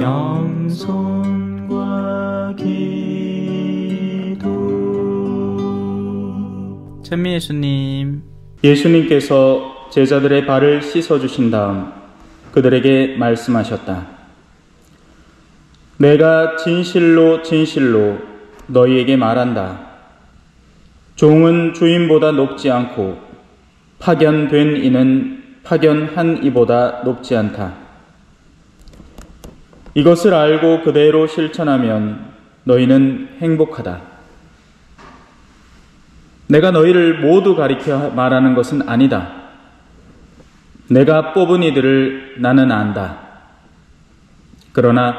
영손과 기도. 찬미 예수님. 예수님께서 제자들의 발을 씻어주신 다음 그들에게 말씀하셨다. 내가 진실로 진실로 너희에게 말한다. 종은 주인보다 높지 않고 파견된 이는 파견한 이보다 높지 않다. 이것을 알고 그대로 실천하면 너희는 행복하다. 내가 너희를 모두 가리켜 말하는 것은 아니다. 내가 뽑은 이들을 나는 안다. 그러나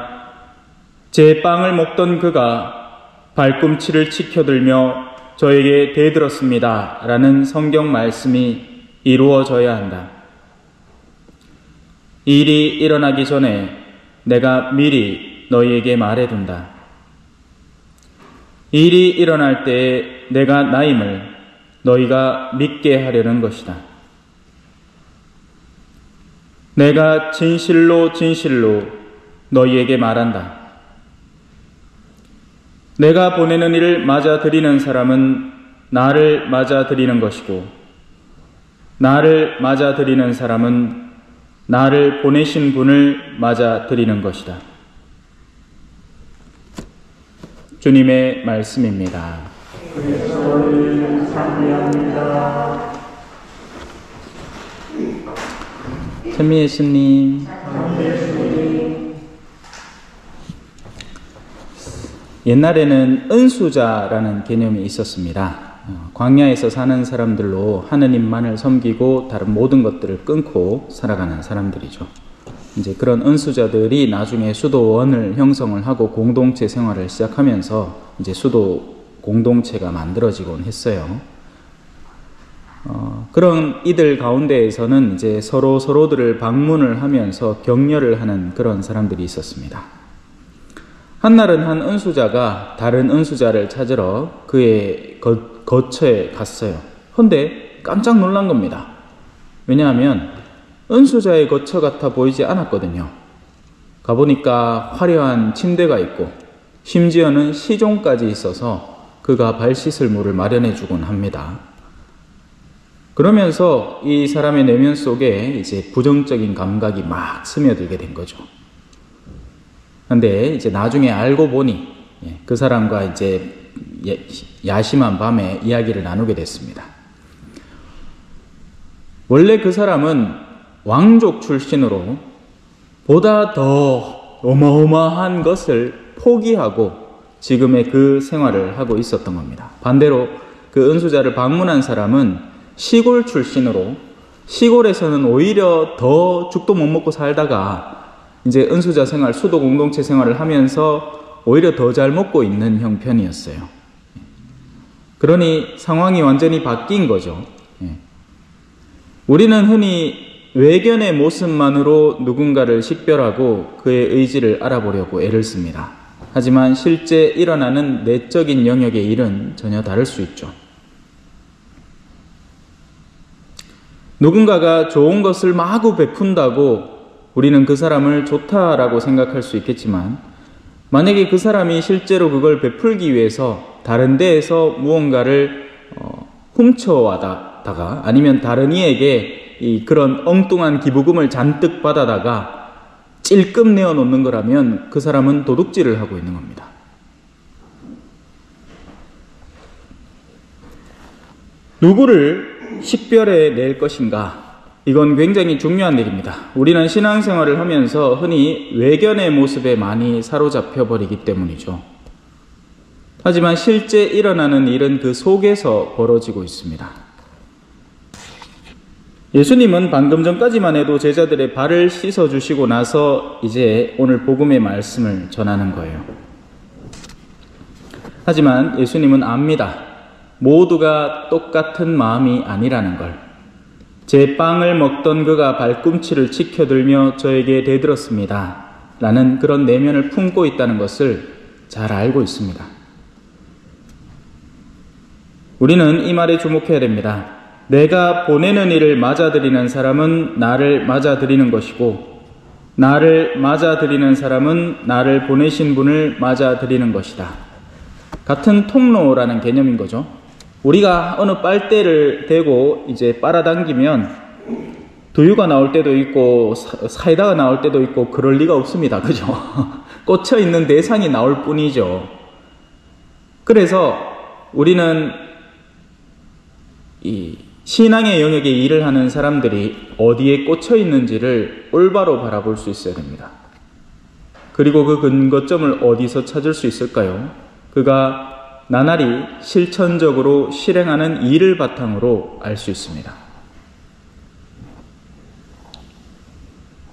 제 빵을 먹던 그가 발꿈치를 치켜들며 저에게 대들었습니다. 라는 성경 말씀이 이루어져야 한다. 이 일이 일어나기 전에 내가 미리 너희에게 말해둔다. 이 일이 일어날 때에 내가 나임을 너희가 믿게 하려는 것이다. 내가 진실로 진실로 너희에게 말한다. 내가 보내는 일을 맞아들이는 사람은 나를 맞아들이는 것이고 나를 맞아들이는 사람은 나를 보내신 분을 맞아들이는 것이다. 주님의 말씀입니다. 그리스도를 찬미합니다. 찬미 예수님. 옛날에는 은수자라는 개념이 있었습니다. 광야에서 사는 사람들로 하느님만을 섬기고 다른 모든 것들을 끊고 살아가는 사람들이죠. 이제 그런 은수자들이 나중에 수도원을 형성을 하고 공동체 생활을 시작하면서 이제 수도 공동체가 만들어지곤 했어요. 그런 이들 가운데에서는 이제 서로들을 방문을 하면서 격려를 하는 그런 사람들이 있었습니다. 한날은 한 은수자가 다른 은수자를 찾으러 그의 거처에 갔어요. 그런데 깜짝 놀란 겁니다. 왜냐하면 은수자의 거처 같아 보이지 않았거든요. 가보니까 화려한 침대가 있고 심지어는 시종까지 있어서 그가 발 씻을 물을 마련해 주곤 합니다. 그러면서 이 사람의 내면 속에 이제 부정적인 감각이 막 스며들게 된 거죠. 근데 이제 나중에 알고 보니 그 사람과 이제 야심한 밤에 이야기를 나누게 됐습니다. 원래 그 사람은 왕족 출신으로 보다 더 어마어마한 것을 포기하고 지금의 그 생활을 하고 있었던 겁니다. 반대로 그 은수자를 방문한 사람은 시골 출신으로 시골에서는 오히려 더 죽도 못 먹고 살다가 이제 은수자 생활, 수도 공동체 생활을 하면서 오히려 더 잘 먹고 있는 형편이었어요. 그러니 상황이 완전히 바뀐 거죠. 우리는 흔히 외견의 모습만으로 누군가를 식별하고 그의 의지를 알아보려고 애를 씁니다. 하지만 실제 일어나는 내적인 영역의 일은 전혀 다를 수 있죠. 누군가가 좋은 것을 마구 베푼다고 우리는 그 사람을 좋다라고 생각할 수 있겠지만 만약에 그 사람이 실제로 그걸 베풀기 위해서 다른 데에서 무언가를 훔쳐와다가 아니면 다른 이에게 그런 엉뚱한 기부금을 잔뜩 받아다가 찔끔 내어놓는 거라면 그 사람은 도둑질을 하고 있는 겁니다. 누구를 식별해 낼 것인가? 이건 굉장히 중요한 일입니다. 우리는 신앙생활을 하면서 흔히 외견의 모습에 많이 사로잡혀 버리기 때문이죠. 하지만 실제 일어나는 일은 그 속에서 벌어지고 있습니다. 예수님은 방금 전까지만 해도 제자들의 발을 씻어주시고 나서 이제 오늘 복음의 말씀을 전하는 거예요. 하지만 예수님은 압니다. 모두가 똑같은 마음이 아니라는 걸. 제 빵을 먹던 그가 발꿈치를 치켜들며 저에게 대들었습니다. 라는 그런 내면을 품고 있다는 것을 잘 알고 있습니다. 우리는 이 말에 주목해야 됩니다. 내가 보내는 일을 맞아들이는 사람은 나를 맞아들이는 것이고 나를 맞아들이는 사람은 나를 보내신 분을 맞아들이는 것이다. 같은 통로라는 개념인 거죠. 우리가 어느 빨대를 대고 이제 빨아당기면 두유가 나올 때도 있고 사이다가 나올 때도 있고 그럴 리가 없습니다. 그죠? 꽂혀 있는 대상이 나올 뿐이죠. 그래서 우리는 이 신앙의 영역에 일을 하는 사람들이 어디에 꽂혀 있는지를 올바로 바라볼 수 있어야 됩니다. 그리고 그 근거점을 어디서 찾을 수 있을까요? 그가 나날이 실천적으로 실행하는 일을 바탕으로 알 수 있습니다.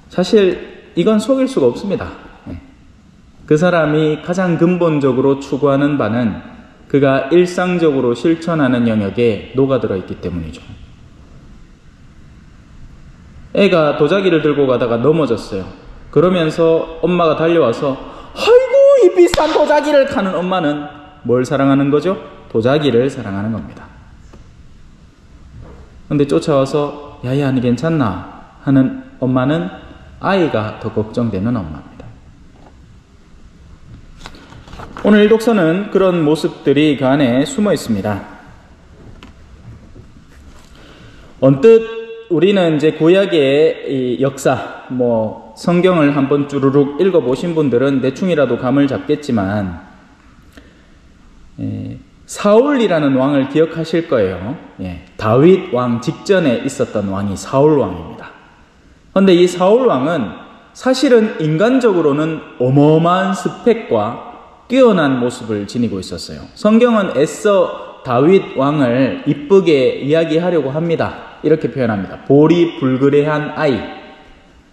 사실 이건 속일 수가 없습니다. 그 사람이 가장 근본적으로 추구하는 바는 그가 일상적으로 실천하는 영역에 녹아들어 있기 때문이죠. 애가 도자기를 들고 가다가 넘어졌어요. 그러면서 엄마가 달려와서 아이고 이 비싼 도자기를 하는 엄마는 뭘 사랑하는 거죠? 도자기를 사랑하는 겁니다. 근데 쫓아와서 야야 니 괜찮나? 하는 엄마는 아이가 더 걱정되는 엄마입니다. 오늘 독서는 그런 모습들이 그 안에 숨어 있습니다. 언뜻 우리는 이제 구약의 이 역사, 성경을 한번 쭈루룩 읽어보신 분들은 대충이라도 감을 잡겠지만, 사울이라는 왕을 기억하실 거예요. 다윗 왕 직전에 있었던 왕이 사울 왕입니다. 그런데 이 사울 왕은 사실은 인간적으로는 어마어마한 스펙과 뛰어난 모습을 지니고 있었어요. 성경은 애써 다윗 왕을 이쁘게 이야기하려고 합니다. 이렇게 표현합니다. 보리 불그레한 아이.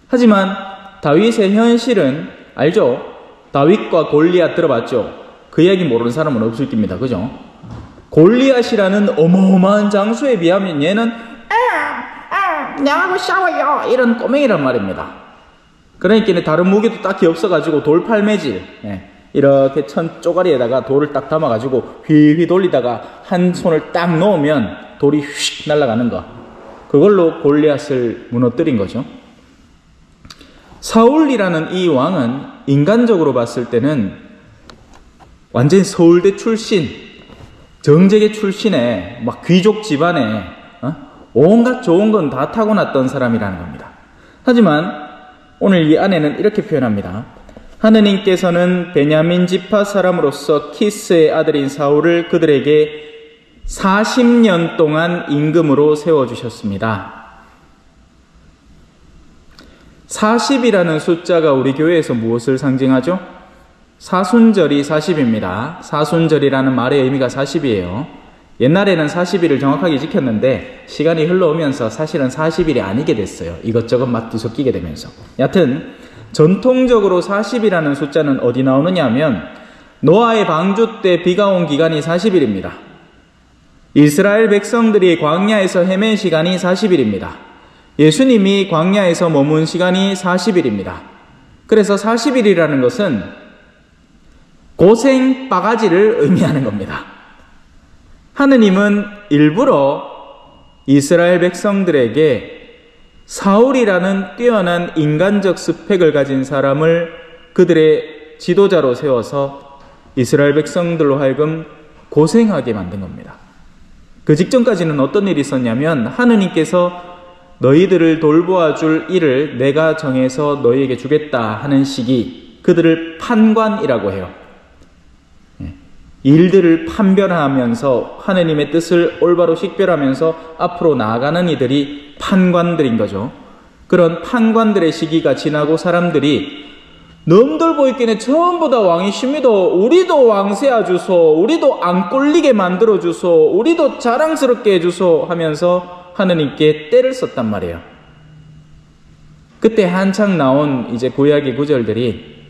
하지만 다윗의 현실은 알죠? 다윗과 골리앗 들어봤죠? 그 이야기 모르는 사람은 없을 겁니다. 그죠? 골리앗이라는 어마어마한 장수에 비하면 얘는 나하고 싸워요 이런 꼬맹이란 말입니다. 그러니까 다른 무기도 딱히 없어가지고 돌팔매질, 이렇게 천 쪼가리에다가 돌을 딱 담아가지고 휘휘 돌리다가 한 손을 딱 놓으면 돌이 휙 날아가는 거, 그걸로 골리앗을 무너뜨린 거죠. 사울이라는 이 왕은 인간적으로 봤을 때는 완전히 서울대 출신, 정제계 출신의 막 귀족 집안에 온갖 좋은 건 다 타고났던 사람이라는 겁니다. 하지만 오늘 이 안에는 이렇게 표현합니다. 하느님께서는 베냐민 지파 사람으로서 키스의 아들인 사울을 그들에게 40년 동안 임금으로 세워주셨습니다. 40이라는 숫자가 우리 교회에서 무엇을 상징하죠? 사순절이 40입니다. 사순절이라는 말의 의미가 40이에요. 옛날에는 40일을 정확하게 지켰는데 시간이 흘러오면서 사실은 40일이 아니게 됐어요. 이것저것 막 뒤섞이게 되면서. 여하튼 전통적으로 40이라는 숫자는 어디 나오느냐 하면 노아의 방주 때 비가 온 기간이 40일입니다. 이스라엘 백성들이 광야에서 헤맨 시간이 40일입니다. 예수님이 광야에서 머문 시간이 40일입니다. 그래서 40일이라는 것은 고생 바가지를 의미하는 겁니다. 하느님은 일부러 이스라엘 백성들에게 사울이라는 뛰어난 인간적 스펙을 가진 사람을 그들의 지도자로 세워서 이스라엘 백성들로 하여금 고생하게 만든 겁니다. 그 직전까지는 어떤 일이 있었냐면 하느님께서 너희들을 돌보아 줄 일을 내가 정해서 너희에게 주겠다 하는 시기, 그들을 판관이라고 해요. 일들을 판별하면서 하느님의 뜻을 올바로 식별하면서 앞으로 나아가는 이들이 판관들인 거죠. 그런 판관들의 시기가 지나고 사람들이 넘들 보이기에 전부 다 왕이십니다. 우리도 왕세아 주소, 우리도 안 꼴리게 만들어 주소, 우리도 자랑스럽게 해주소 하면서 하느님께 때를 썼단 말이에요. 그때 한창 나온 이제 구약의 구절들이,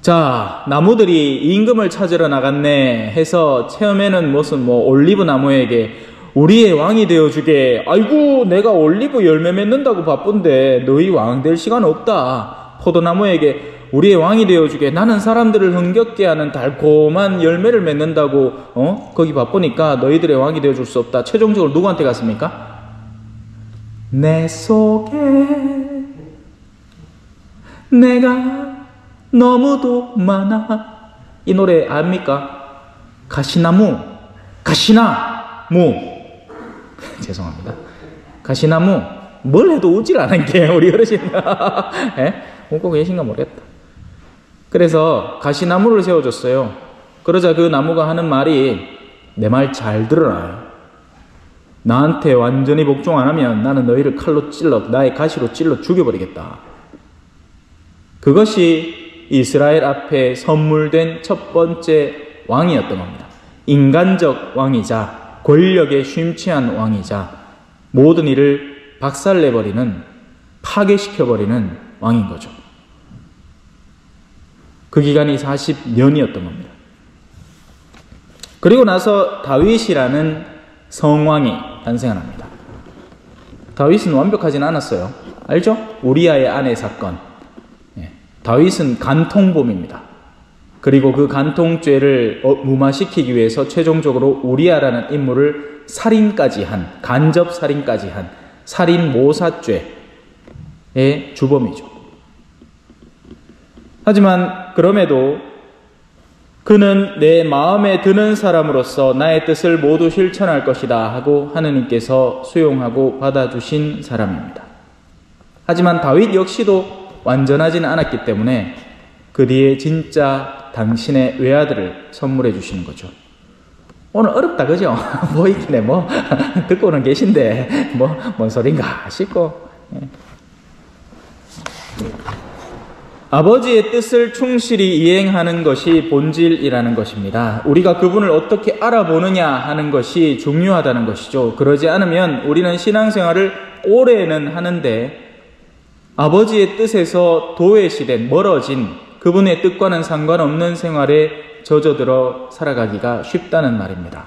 자, 나무들이 임금을 찾으러 나갔네 해서 처음에는 무슨 올리브 나무에게 우리의 왕이 되어주게, 아이고 내가 올리브 열매 맺는다고 바쁜데 너희 왕 될 시간 없다. 포도나무에게 우리의 왕이 되어주게, 나는 사람들을 흥겹게 하는 달콤한 열매를 맺는다고 거기 바쁘니까 너희들의 왕이 되어줄 수 없다. 최종적으로 누구한테 갔습니까? 내 속에 내가 너무도 많아. 이 노래 압니까? 가시나무, 가시나무. 죄송합니다. 가시나무. 뭘 해도 웃질 않은 게 우리 어르신. 예? 웃고 계신가 모르겠다. 그래서 가시나무를 세워줬어요. 그러자 그 나무가 하는 말이, 내 말 잘 들어라. 나한테 완전히 복종 안 하면 나는 너희를 칼로 찔러, 나의 가시로 찔러 죽여버리겠다. 그것이 이스라엘 앞에 선물된 첫 번째 왕이었던 겁니다. 인간적 왕이자 권력에 심취한 왕이자 모든 일을 박살내버리는, 파괴시켜버리는 왕인 거죠. 그 기간이 40년이었던 겁니다. 그리고 나서 다윗이라는 성왕이 탄생합니다. 다윗은 완벽하진 않았어요. 알죠? 우리아의 아내 사건. 다윗은 간통범입니다. 그리고 그 간통죄를 무마시키기 위해서 최종적으로 우리아라는 인물을 살인까지 한, 간접 살인까지 한 살인 모사죄의 주범이죠. 하지만 그럼에도 그는 내 마음에 드는 사람으로서 나의 뜻을 모두 실천할 것이다 하고 하느님께서 수용하고 받아주신 사람입니다. 하지만 다윗 역시도 완전하지는 않았기 때문에 그 뒤에 진짜 당신의 외아들을 선물해 주시는 거죠. 오늘 어렵다, 그죠? 뭐 있길래 뭐 듣고는 계신데 뭔 소린가 싶고. 아버지의 뜻을 충실히 이행하는 것이 본질이라는 것입니다. 우리가 그분을 어떻게 알아보느냐 하는 것이 중요하다는 것이죠. 그러지 않으면 우리는 신앙생활을 오래는 하는데 아버지의 뜻에서 도외시된, 멀어진 그분의 뜻과는 상관없는 생활에 젖어들어 살아가기가 쉽다는 말입니다.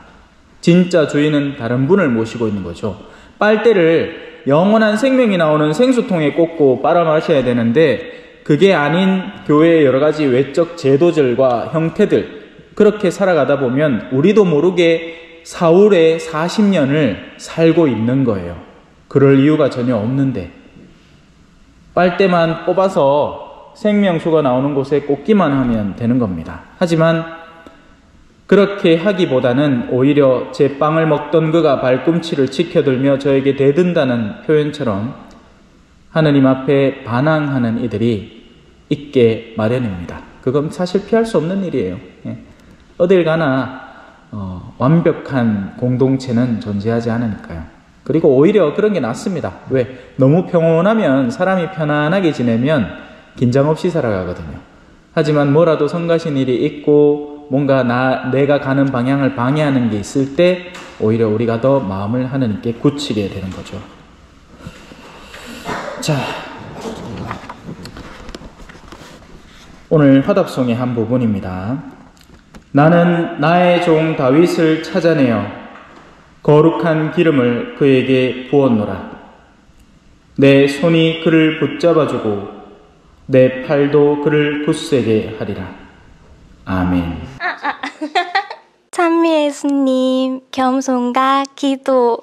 진짜 주인은 다른 분을 모시고 있는 거죠. 빨대를 영원한 생명이 나오는 생수통에 꽂고 빨아 마셔야 되는데 그게 아닌 교회의 여러 가지 외적 제도들과 형태들, 그렇게 살아가다 보면 우리도 모르게 사울의 40년을 살고 있는 거예요. 그럴 이유가 전혀 없는데 빨대만 뽑아서 생명수가 나오는 곳에 꽂기만 하면 되는 겁니다. 하지만 그렇게 하기보다는 오히려 제 빵을 먹던 그가 발꿈치를 지켜들며 저에게 대든다는 표현처럼 하느님 앞에 반항하는 이들이 있게 마련입니다. 그건 사실 피할 수 없는 일이에요. 어딜 가나 완벽한 공동체는 존재하지 않으니까요. 그리고 오히려 그런 게 낫습니다. 왜? 너무 평온하면 사람이 편안하게 지내면 긴장 없이 살아가거든요. 하지만 뭐라도 성가신 일이 있고 뭔가 내가 가는 방향을 방해하는 게 있을 때 오히려 우리가 더 마음을 하느님께 굳히게 되는 거죠. 자, 오늘 화답송의 한 부분입니다. 나는 나의 종 다윗을 찾아내어 거룩한 기름을 그에게 부었노라. 내 손이 그를 붙잡아주고 내 팔도 그를 굳세게 하리라. 아멘. 찬미 예수님, 겸손과 기도.